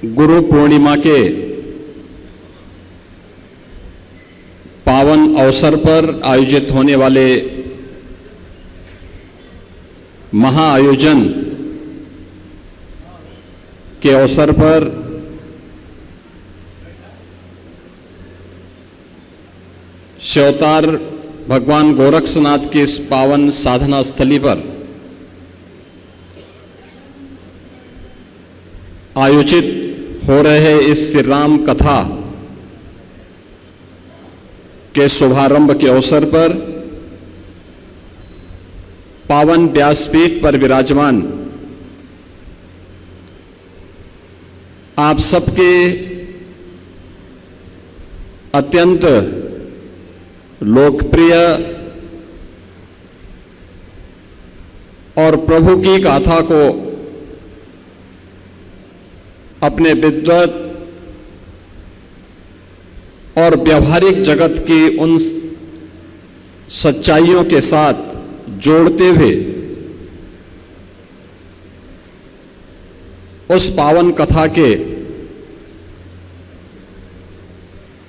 गुरु पूर्णिमा के पावन अवसर पर आयोजित होने वाले महाआयोजन के अवसर पर शिवावतार भगवान गोरक्षनाथ की इस पावन साधना स्थली पर आयोजित हो रहे इस श्री राम कथा के शुभारंभ के अवसर पर पावन व्यासपीठ पर विराजमान आप सबके अत्यंत लोकप्रिय और प्रभु की गाथा को अपने विद्वत और व्यवहारिक जगत की उन सच्चाइयों के साथ जोड़ते हुए उस पावन कथा के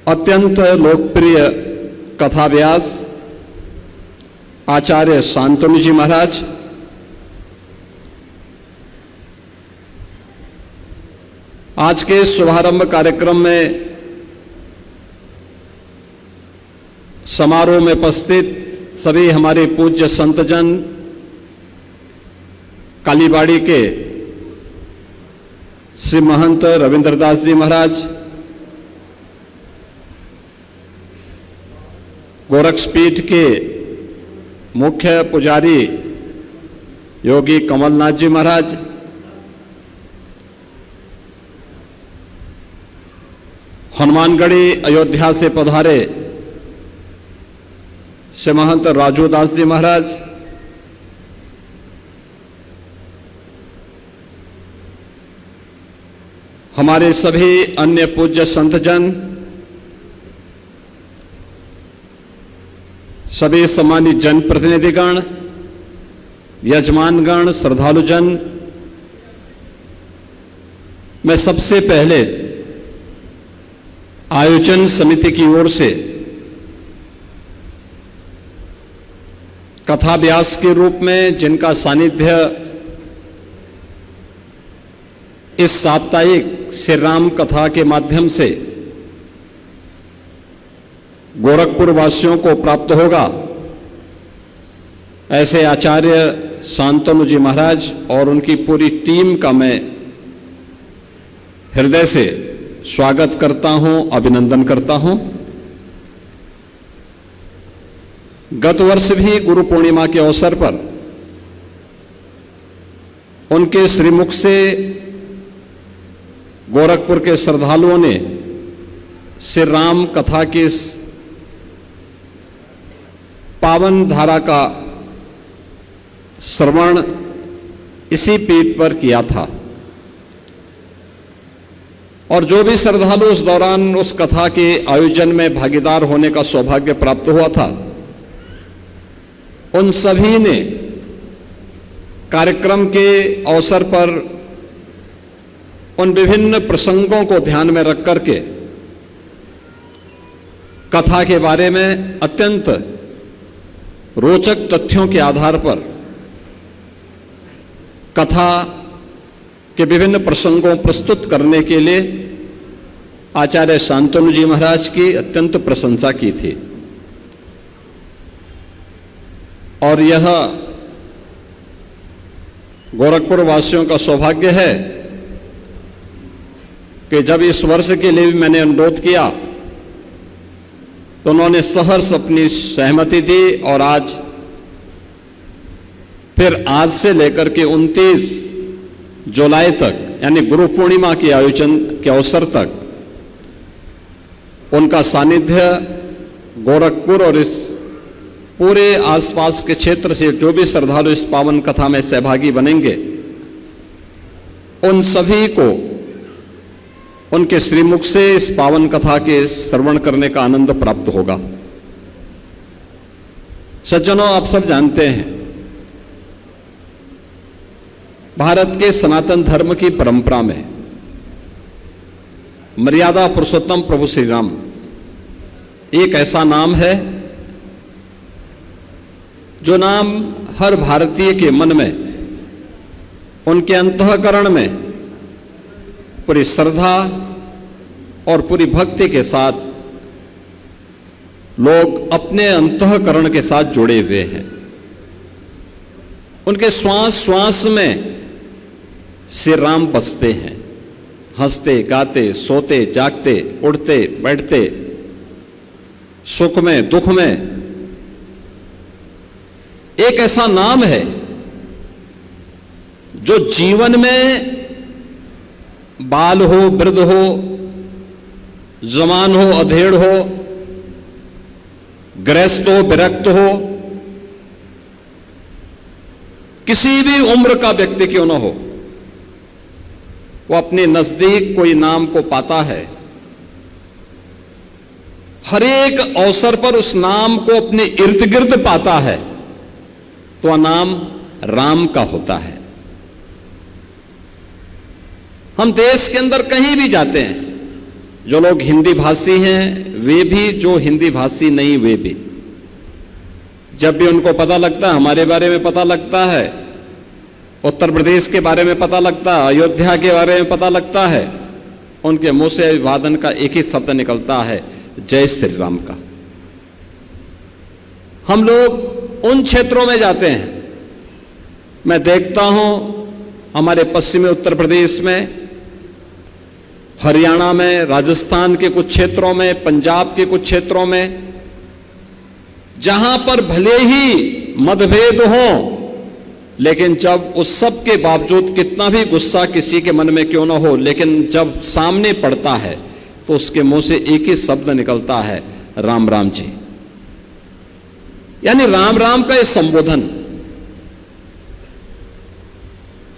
अत्यंत लोकप्रिय कथाव्यास आचार्य शांतनु जी महाराज, आज के शुभारंभ कार्यक्रम में समारोह में उपस्थित सभी हमारे पूज्य संतजन, कालीबाड़ी के श्री महंत रविंद्रदास जी महाराज, गोरक्षपीठ के मुख्य पुजारी योगी कमलनाथ जी महाराज, हनुमानगढ़ी अयोध्या से पधारे श्री महंत राजूदास जी महाराज, हमारे सभी अन्य पूज्य संतजन, सभी सम्मानित जनप्रतिनिधिगण, यजमानगण, श्रद्धालुजन, मैं सबसे पहले आयोजन समिति की ओर से कथाव्यास के रूप में जिनका सानिध्य इस साप्ताहिक श्री राम कथा के माध्यम से गोरखपुर वासियों को प्राप्त होगा, ऐसे आचार्य शांतनु जी महाराज और उनकी पूरी टीम का मैं हृदय से स्वागत करता हूं, अभिनंदन करता हूं। गत वर्ष भी गुरु पूर्णिमा के अवसर पर उनके श्रीमुख से गोरखपुर के श्रद्धालुओं ने श्री राम कथा की इस पावन धारा का श्रवण इसी पीठ पर किया था और जो भी श्रद्धालु उस दौरान उस कथा के आयोजन में भागीदार होने का सौभाग्य प्राप्त हुआ था, उन सभी ने कार्यक्रम के अवसर पर उन विभिन्न प्रसंगों को ध्यान में रख करके कथा के बारे में अत्यंत रोचक तथ्यों के आधार पर कथा के विभिन्न प्रसंगों प्रस्तुत करने के लिए आचार्य शांतनु जी महाराज की अत्यंत प्रशंसा की थी। और यह गोरखपुर वासियों का सौभाग्य है कि जब इस वर्ष के लिए भी मैंने अनुरोध किया तो उन्होंने सहर्ष अपनी सहमति दी और आज से लेकर के 29 जुलाई तक यानी गुरु पूर्णिमा के आयोजन के अवसर तक उनका सानिध्य गोरखपुर और इस पूरे आसपास के क्षेत्र से जो भी श्रद्धालु इस पावन कथा में सहभागी बनेंगे, उन सभी को उनके श्रीमुख से इस पावन कथा के श्रवण करने का आनंद प्राप्त होगा। सज्जनों, आप सब जानते हैं भारत के सनातन धर्म की परंपरा में मर्यादा पुरुषोत्तम प्रभु श्री राम एक ऐसा नाम है जो नाम हर भारतीय के मन में, उनके अंतःकरण में पूरी श्रद्धा और पूरी भक्ति के साथ लोग अपने अंतःकरण के साथ जुड़े हुए हैं। उनके श्वास श्वास में श्री राम बसते हैं, हंसते गाते सोते जागते उठते बैठते, सुख में दुख में। एक ऐसा नाम है जो जीवन में बाल हो, वृद्ध हो, जवान हो, अधेड़ हो, गृहस्थ हो, विरक्त हो, किसी भी उम्र का व्यक्ति क्यों न हो, वो अपने नजदीक कोई नाम को पाता है। हर एक अवसर पर उस नाम को अपने इर्द गिर्द पाता है, तो वह नाम राम का होता है। हम देश के अंदर कहीं भी जाते हैं, जो लोग हिंदी भाषी हैं वे भी, जो हिंदी भाषी नहीं वे भी, जब भी उनको पता लगता है, हमारे बारे में पता लगता है, उत्तर प्रदेश के बारे में पता लगता है, अयोध्या के बारे में पता लगता है, उनके मुंह से अभिवादन का एक ही शब्द निकलता है, जय श्री राम का। हम लोग उन क्षेत्रों में जाते हैं, मैं देखता हूं हमारे पश्चिमी उत्तर प्रदेश में, हरियाणा में, राजस्थान के कुछ क्षेत्रों में, पंजाब के कुछ क्षेत्रों में, जहां पर भले ही मतभेद हो, लेकिन जब उस सब के बावजूद कितना भी गुस्सा किसी के मन में क्यों ना हो, लेकिन जब सामने पड़ता है तो उसके मुंह से एक ही शब्द निकलता है, राम राम जी। यानी राम राम का यह संबोधन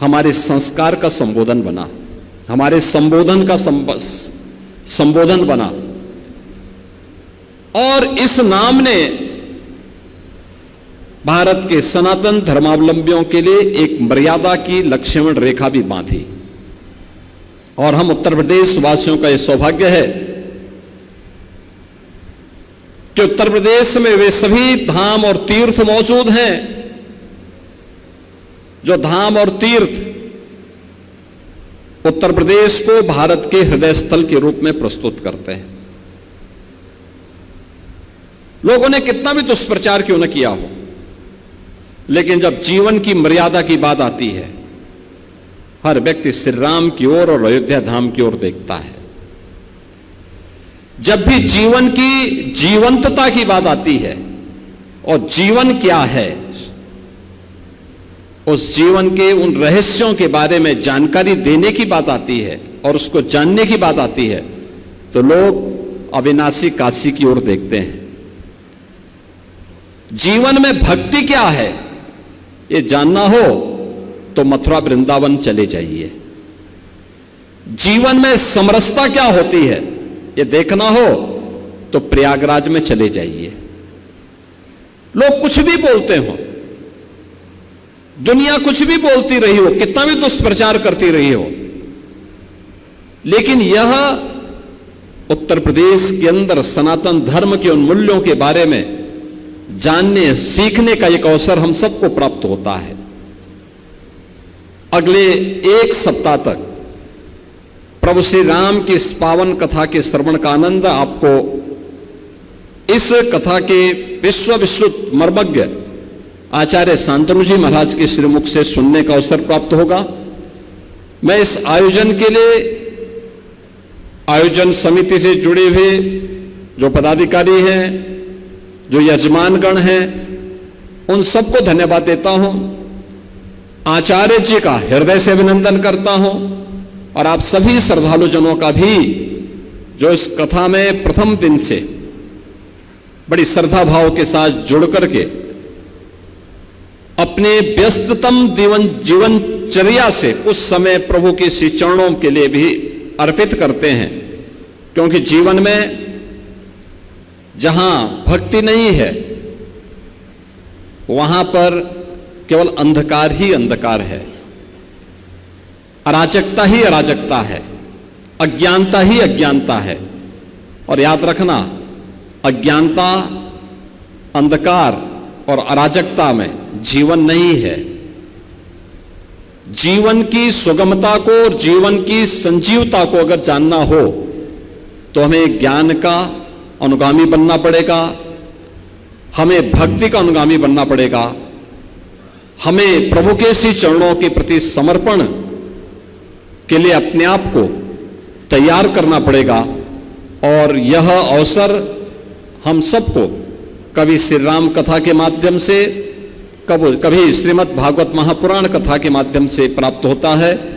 हमारे संस्कार का संबोधन बना, हमारे संबोधन का संबोधन बना। और इस नाम ने भारत के सनातन धर्मावलंबियों के लिए एक मर्यादा की लक्ष्मण रेखा भी बांधी। और हम उत्तर प्रदेश वासियों का यह सौभाग्य है कि उत्तर प्रदेश में वे सभी धाम और तीर्थ मौजूद हैं, जो धाम और तीर्थ उत्तर प्रदेश को भारत के हृदय स्थल के रूप में प्रस्तुत करते हैं। लोगों ने कितना भी दुष्प्रचार क्यों न किया हो, लेकिन जब जीवन की मर्यादा की बात आती है, हर व्यक्ति श्री राम की ओर और अयोध्या धाम की ओर देखता है। जब भी जीवन की जीवंतता की बात आती है, और जीवन क्या है, उस जीवन के उन रहस्यों के बारे में जानकारी देने की बात आती है और उसको जानने की बात आती है, तो लोग अविनाशी काशी की ओर देखते हैं। जीवन में भक्ति क्या है ये जानना हो तो मथुरा वृंदावन चले जाइए। जीवन में समरसता क्या होती है ये देखना हो तो प्रयागराज में चले जाइए। लोग कुछ भी बोलते हो, दुनिया कुछ भी बोलती रही हो, कितना भी दुष्प्रचार करती रही हो, लेकिन यह उत्तर प्रदेश के अंदर सनातन धर्म के उन मूल्यों के बारे में जानने सीखने का एक अवसर हम सबको प्राप्त होता है। अगले एक सप्ताह तक प्रभु श्री राम की इस पावन कथा के श्रवण का आनंद आपको इस कथा के विश्व विश्रुत मर्मज्ञ आचार्य शांतनु जी महाराज के श्रीमुख से सुनने का अवसर प्राप्त होगा। मैं इस आयोजन के लिए आयोजन समिति से जुड़े हुए जो पदाधिकारी हैं, जो यजमानगण हैं, उन सबको धन्यवाद देता हूं। आचार्य जी का हृदय से अभिनंदन करता हूं और आप सभी श्रद्धालुजनों का भी, जो इस कथा में प्रथम दिन से बड़ी श्रद्धा भाव के साथ जुड़ करके अपने व्यस्ततम जीवनचर्या से उस समय प्रभु के श्री चरणों के लिए भी अर्पित करते हैं। क्योंकि जीवन में जहां भक्ति नहीं है वहां पर केवल अंधकार ही अंधकार है, अराजकता ही अराजकता है। अज्ञानता ही अज्ञानता है। और याद रखना, अज्ञानता, अंधकार और अराजकता में जीवन नहीं है। जीवन की सुगमता को और जीवन की संजीवता को अगर जानना हो तो हमें ज्ञान का अनुगामी बनना पड़ेगा, हमें भक्ति का अनुगामी बनना पड़ेगा, हमें प्रभु के श्री चरणों के प्रति समर्पण के लिए अपने आप को तैयार करना पड़ेगा। और यह अवसर हम सबको कभी श्री राम कथा के माध्यम से, कभी श्रीमद् भागवत महापुराण कथा के माध्यम से प्राप्त होता है।